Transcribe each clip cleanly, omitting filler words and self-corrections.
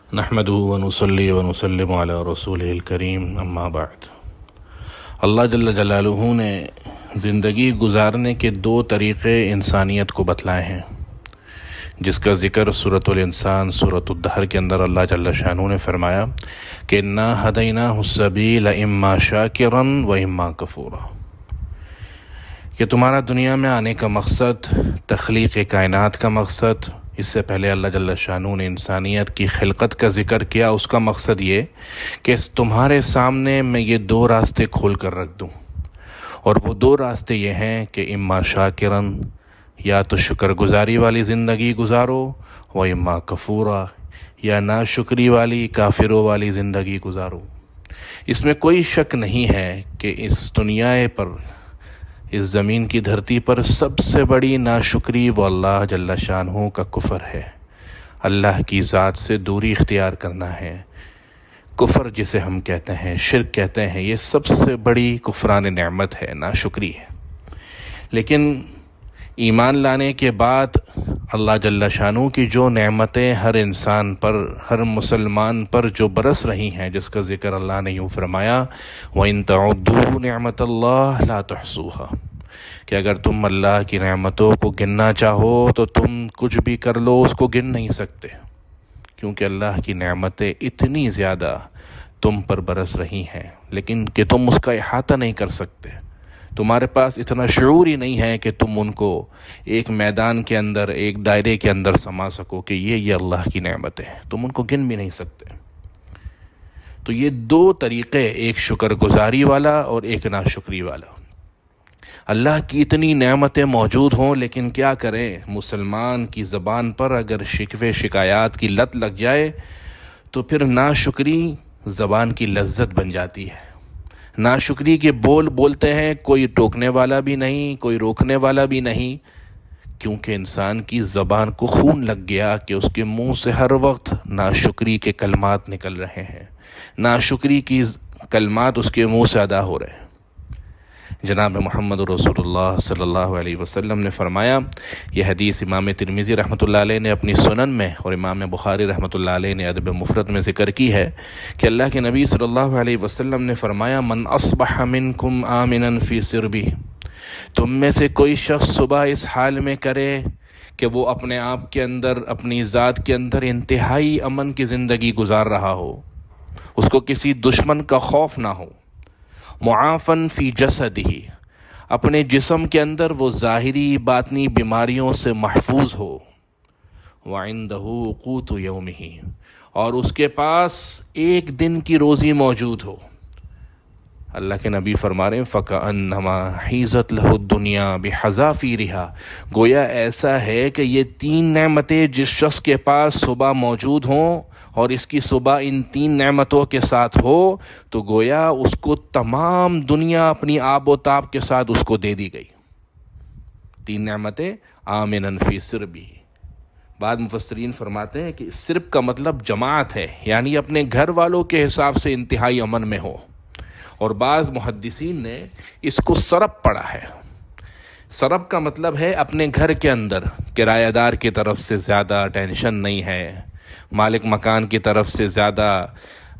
نحمده ونصلي ونسلم علی رسوله الکریم اما بعد۔ اللہ جل جلالہ نے زندگی گزارنے کے دو طریقے انسانیت کو بتلائے ہیں، جس کا ذکر سورۃ الانسان سورۃ الدہر کے اندر اللہ جل شانہ نے فرمایا کہ انا ہدیناہ السبیل اما شاکرا و اما کفورا، کہ تمہارا دنیا میں آنے کا مقصد، تخلیق کائنات کا مقصد، اس سے پہلے اللہ جل شانہ نے انسانیت کی خلقت کا ذکر کیا، اس کا مقصد یہ کہ تمہارے سامنے میں یہ دو راستے کھول کر رکھ دوں، اور وہ دو راستے یہ ہیں کہ اما شاکرن، یا تو شکر گزاری والی زندگی گزارو، و اما کفورا، یا ناشکری والی کافروں والی زندگی گزارو۔ اس میں کوئی شک نہیں ہے کہ اس دنیا پر، اس زمین کی دھرتی پر سب سے بڑی ناشکری وہ اللہ جل شانہ کا کفر ہے، اللہ کی ذات سے دوری اختیار کرنا ہے۔ کفر جسے ہم کہتے ہیں، شرک کہتے ہیں، یہ سب سے بڑی کفران نعمت ہے، ناشکری ہے۔ لیکن ایمان لانے کے بعد اللہ جل شانہ کی جو نعمتیں ہر انسان پر، ہر مسلمان پر جو برس رہی ہیں، جس کا ذکر اللہ نے یوں فرمایا وَإِن تَعُدُّوا نِعْمَةَ اللَّهِ لَا تُحْصُوهَا، کہ اگر تم اللہ کی نعمتوں کو گننا چاہو تو تم کچھ بھی کر لو، اس کو گن نہیں سکتے، کیونکہ اللہ کی نعمتیں اتنی زیادہ تم پر برس رہی ہیں، لیکن کہ تم اس کا احاطہ نہیں کر سکتے۔ تمہارے پاس اتنا شعور ہی نہیں ہے کہ تم ان کو ایک میدان کے اندر، ایک دائرے کے اندر سما سکو کہ یہ اللہ کی نعمتیں ہیں، تم ان کو گن بھی نہیں سکتے۔ تو یہ دو طریقے، ایک شکر گزاری والا اور ایک ناشکری والا۔ اللہ کی اتنی نعمتیں موجود ہوں، لیکن کیا کریں، مسلمان کی زبان پر اگر شکوے شکایات کی لت لگ جائے تو پھر ناشکری زبان کی لذت بن جاتی ہے۔ ناشکری کے بول بولتے ہیں، کوئی ٹوکنے والا بھی نہیں، کوئی روکنے والا بھی نہیں، کیونکہ انسان کی زبان کو خون لگ گیا کہ اس کے منہ سے ہر وقت ناشکری کے کلمات نکل رہے ہیں، ناشکری کی کلمات اس کے منہ سے ادا ہو رہے ہیں۔ جناب محمد رسول اللہ صلی اللہ علیہ وسلم نے فرمایا، یہ حدیث امام ترمذی رحمۃ اللہ علیہ نے اپنی سنن میں اور امام بخاری رحمۃ اللہ علیہ نے ادب مفرد میں ذکر کی ہے کہ اللہ کے نبی صلی اللہ علیہ وسلم نے فرمایا من اصبح منکم آمنا فی سربہ، تم میں سے کوئی شخص صبح اس حال میں کرے کہ وہ اپنے آپ کے اندر، اپنی ذات کے اندر انتہائی امن کی زندگی گزار رہا ہو، اس کو کسی دشمن کا خوف نہ ہو، معافن فی جسدہ، اپنے جسم کے اندر وہ ظاہری باطنی بیماریوں سے محفوظ ہو، وعندہ قوت یومہ، اور اس کے پاس ایک دن کی روزی موجود ہو۔ اللہ کے نبی فرما رہے ہیں فَكَأَنَّمَا حِيزَتْ لَهُ الدُّنْيَا بِحَذَافِيرِهَا، گویا ایسا ہے کہ یہ تین نعمتیں جس شخص کے پاس صبح موجود ہوں اور اس کی صبح ان تین نعمتوں کے ساتھ ہو تو گویا اس کو تمام دنیا اپنی آب و تاب کے ساتھ اس کو دے دی گئی۔ تین نعمتیں آمناً فی سربہ۔ بعض مفسرین فرماتے ہیں کہ سرب کا مطلب جماعت ہے، یعنی اپنے گھر والوں کے حساب سے انتہائی امن میں ہو، اور بعض محدثین نے اس کو سرب پڑھا ہے۔ سرب کا مطلب ہے اپنے گھر کے اندر کرایہ دار کی طرف سے زیادہ ٹینشن نہیں ہے، مالک مکان کی طرف سے زیادہ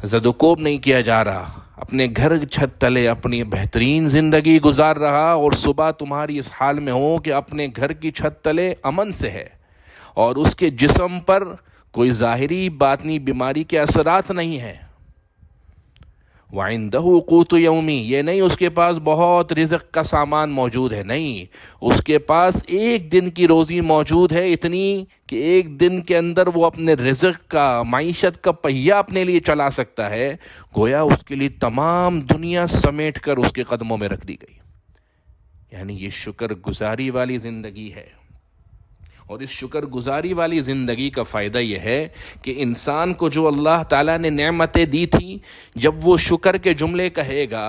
زد و کوب نہیں کیا جا رہا، اپنے گھر چھت تلے اپنی بہترین زندگی گزار رہا، اور صبح تمہاری اس حال میں ہو کہ اپنے گھر کی چھت تلے امن سے ہے اور اس کے جسم پر کوئی ظاہری باطنی بیماری کے اثرات نہیں ہیں۔ وَعِندَهُ قُوتُ يَوْمِ، یہ نہیں اس کے پاس بہت رزق کا سامان موجود ہے، نہیں، اس کے پاس ایک دن کی روزی موجود ہے، اتنی کہ ایک دن کے اندر وہ اپنے رزق کا، معیشت کا پہیہ اپنے لیے چلا سکتا ہے، گویا اس کے لیے تمام دنیا سمیٹ کر اس کے قدموں میں رکھ دی گئی۔ یعنی یہ شکر گزاری والی زندگی ہے، اور اس شکر گزاری والی زندگی کا فائدہ یہ ہے کہ انسان کو جو اللہ تعالیٰ نے نعمتیں دی تھیں، جب وہ شکر کے جملے کہے گا،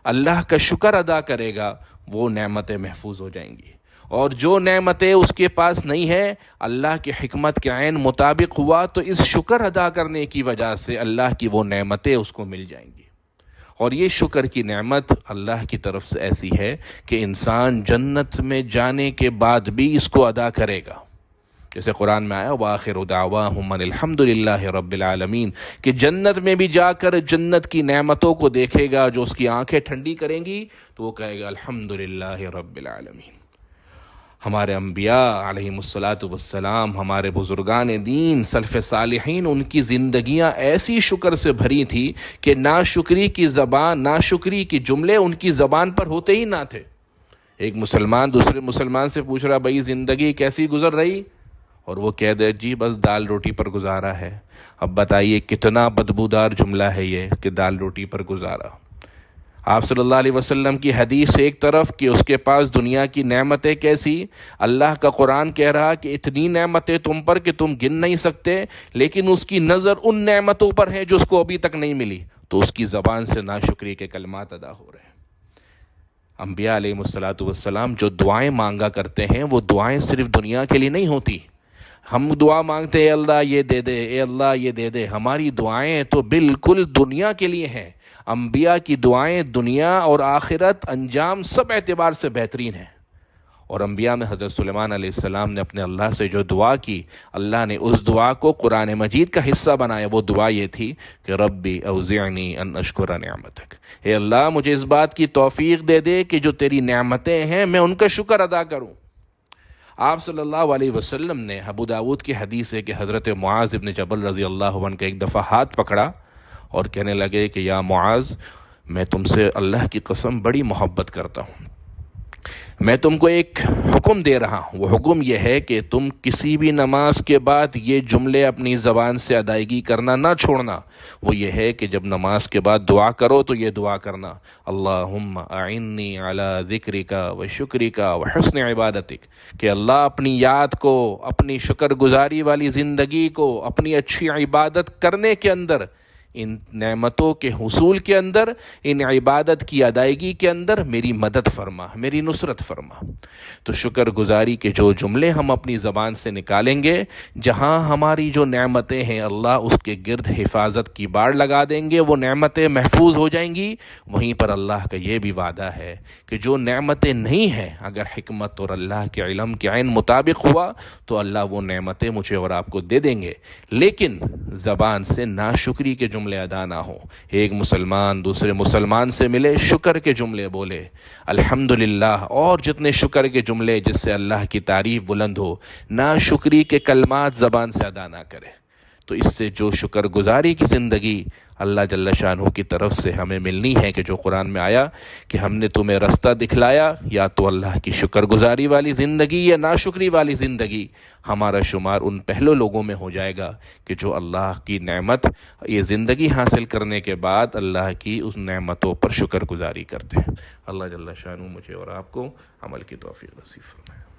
اللہ کا شکر ادا کرے گا، وہ نعمتیں محفوظ ہو جائیں گی، اور جو نعمتیں اس کے پاس نہیں ہیں، اللہ کی حکمت کے عین مطابق ہوا تو اس شکر ادا کرنے کی وجہ سے اللہ کی وہ نعمتیں اس کو مل جائیں گی۔ اور یہ شکر کی نعمت اللہ کی طرف سے ایسی ہے کہ انسان جنت میں جانے کے بعد بھی اس کو ادا کرے گا، جیسے قرآن میں آیا وآخر دعواہم ان الحمد للہ رب العالمین، کہ جنت میں بھی جا کر جنت کی نعمتوں کو دیکھے گا جو اس کی آنکھیں ٹھنڈی کریں گی تو وہ کہے گا الحمد للہ رب العالمین۔ ہمارے انبیاء علیہم الصلاۃ والسلام، ہمارے بزرگان دین سلف صالحین، ان کی زندگیاں ایسی شکر سے بھری تھی کہ ناشکری کی زبان، ناشکری کی جملے ان کی زبان پر ہوتے ہی نہ تھے۔ ایک مسلمان دوسرے مسلمان سے پوچھ رہا بھائی زندگی کیسی گزر رہی، اور وہ کہہ دے جی بس دال روٹی پر گزارا ہے۔ اب بتائیے کتنا بدبودار جملہ ہے یہ کہ دال روٹی پر گزارا۔ آپ صلی اللہ علیہ وسلم کی حدیث ایک طرف کہ اس کے پاس دنیا کی نعمتیں کیسی، اللہ کا قرآن کہہ رہا کہ اتنی نعمتیں تم پر کہ تم گن نہیں سکتے، لیکن اس کی نظر ان نعمتوں پر ہے جو اس کو ابھی تک نہیں ملی، تو اس کی زبان سے ناشکری کے کلمات ادا ہو رہے ہیں۔ انبیاء علیہ الصلاۃ والسلام جو دعائیں مانگا کرتے ہیں وہ دعائیں صرف دنیا کے لیے نہیں ہوتی۔ ہم دعا مانگتے اے اللہ یہ دے دے، اے اللہ یہ دے دے، ہماری دعائیں تو بالکل دنیا کے لیے ہیں۔ انبیاء کی دعائیں دنیا اور آخرت انجام سب اعتبار سے بہترین ہیں۔ اور انبیاء میں حضرت سلیمان علیہ السلام نے اپنے اللہ سے جو دعا کی، اللہ نے اس دعا کو قرآن مجید کا حصہ بنایا۔ وہ دعا یہ تھی کہ ربی اوزعنی ان اشکر نعمتک، اے اللہ مجھے اس بات کی توفیق دے دے کہ جو تیری نعمتیں ہیں میں ان کا شکر ادا کروں۔ آپ صلی اللہ علیہ وسلم نے، ابو داود کی حدیث ہے کہ حضرت معاذ ابن جبل رضی اللہ عنہ کا ایک دفعہ ہاتھ پکڑا اور کہنے لگے کہ یا معاذ، میں تم سے اللہ کی قسم بڑی محبت کرتا ہوں، میں تم کو ایک حکم دے رہا ہوں۔ وہ حکم یہ ہے کہ تم کسی بھی نماز کے بعد یہ جملے اپنی زبان سے ادائیگی کرنا نہ چھوڑنا۔ وہ یہ ہے کہ جب نماز کے بعد دعا کرو تو یہ دعا کرنا اللہم اعنی علی ذکرک و شکرک و حسن عبادتک، کہ اللہ اپنی یاد کو، اپنی شکر گزاری والی زندگی کو، اپنی اچھی عبادت کرنے کے اندر، ان نعمتوں کے حصول کے اندر، ان عبادت کی ادائیگی کے اندر میری مدد فرما، میری نصرت فرما۔ تو شکر گزاری کے جو جملے ہم اپنی زبان سے نکالیں گے، جہاں ہماری جو نعمتیں ہیں اللہ اس کے گرد حفاظت کی باڑ لگا دیں گے، وہ نعمتیں محفوظ ہو جائیں گی۔ وہیں پر اللہ کا یہ بھی وعدہ ہے کہ جو نعمتیں نہیں ہیں، اگر حکمت اور اللہ کے علم کے عین مطابق ہوا تو اللہ وہ نعمتیں مجھے اور آپ کو دے دیں گے، لیکن زبان سے ناشکری کے جملے ادا نہ ہوں۔ ایک مسلمان دوسرے مسلمان سے ملے، شکر کے جملے بولے، الحمدللہ، اور جتنے شکر کے جملے جس سے اللہ کی تعریف بلند ہو، ناشکری کے کلمات زبان سے ادا نہ کرے۔ تو اس سے جو شکر گزاری کی زندگی اللہ جل شانہ کی طرف سے ہمیں ملنی ہے، کہ جو قرآن میں آیا کہ ہم نے تمہیں رستہ دکھلایا، یا تو اللہ کی شکر گزاری والی زندگی یا ناشکری والی زندگی، ہمارا شمار ان پہلو لوگوں میں ہو جائے گا کہ جو اللہ کی نعمت، یہ زندگی حاصل کرنے کے بعد اللہ کی اس نعمتوں پر شکر گزاری کرتے ہیں۔ اللہ جل شانہ مجھے اور آپ کو عمل کی توفیق نصیب فرمائے۔